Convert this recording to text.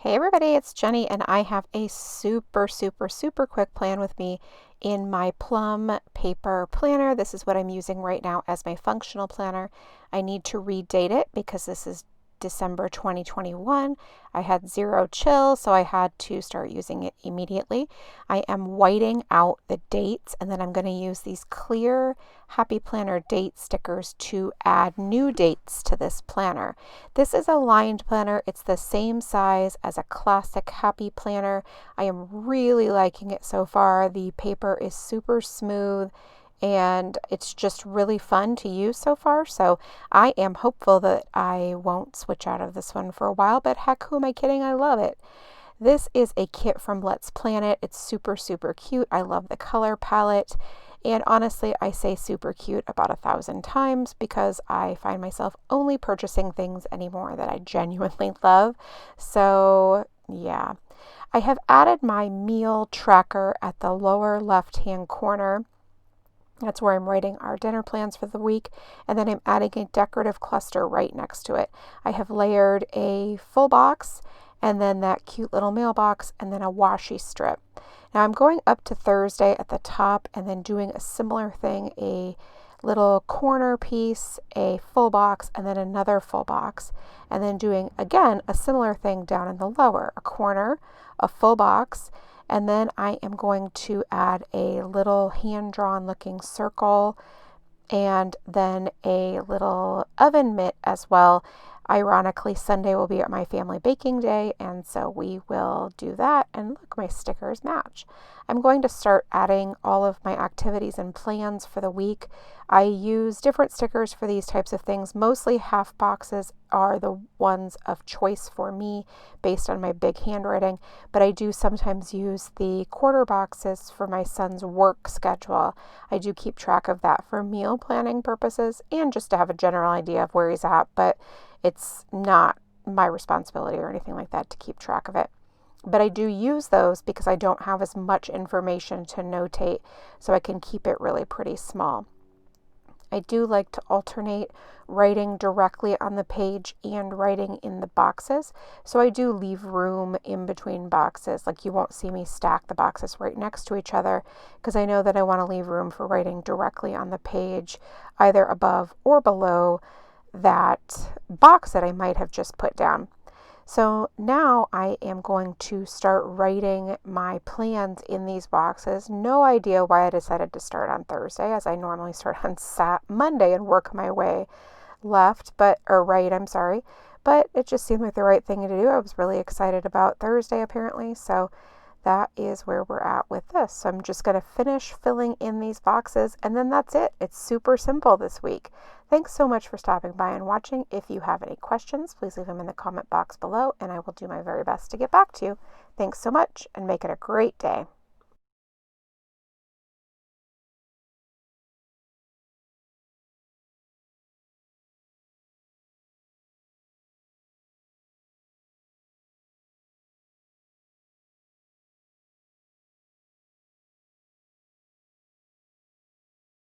Hey everybody, it's Jenny, and I have a super quick plan with me in my Plum Paper Planner. This is what I'm using right now as my functional planner. I need to redate it because this is December 2021. I had zero chill, so I had to start using it immediately. I am whiting out the dates, and then I'm going to use these clear Happy Planner date stickers to add new dates to this planner. This is a lined planner. It's the same size as a classic Happy Planner. I am really liking it so far. The paper is super smooth and it's just really fun to use so far. So I am hopeful that I won't switch out of this one for a while, but heck, who am I kidding? I love it. This is a kit from Let's Plan It. It's super cute. I love the color palette. And honestly, I say super cute about 1,000 times because I find myself only purchasing things anymore that I genuinely love. So yeah, I have added my meal tracker at the lower left-hand corner. That's where I'm writing our dinner plans for the week. And then I'm adding a decorative cluster right next to it. I have layered a full box and then that cute little mailbox and then a washi strip. Now I'm going up to Thursday at the top and then doing a similar thing, a little corner piece, a full box, and then another full box. And then doing again a similar thing down in the lower, a corner, a full box, and then I am going to add a little hand-drawn looking circle and then a little oven mitt as well. Ironically, Sunday will be my family baking day, and so we will do that. And look, my stickers match. I'm going to start adding all of my activities and plans for the week. I use different stickers for these types of things. Mostly half boxes are the ones of choice for me based on my big handwriting, but I do sometimes use the quarter boxes for my son's work schedule. I do keep track of that for meal planning purposes and just to have a general idea of where he's at, but it's not my responsibility or anything like that to keep track of it. But I do use those because I don't have as much information to notate, so I can keep it really pretty small. I do like to alternate writing directly on the page and writing in the boxes. So I do leave room in between boxes. Like you won't see me stack the boxes right next to each other because I know that I want to leave room for writing directly on the page, either above or below that box that I might have just put down. So now I am going to start writing my plans in these boxes. No idea why I decided to start on Thursday, as I normally start on Monday and work my way right, I'm sorry. But it just seemed like the right thing to do. I was really excited about Thursday apparently, so that is where we're at with this. So I'm just going to finish filling in these boxes and then that's it. It's super simple this week. Thanks so much for stopping by and watching. If you have any questions, please leave them in the comment box below and I will do my very best to get back to you. Thanks so much and make it a great day.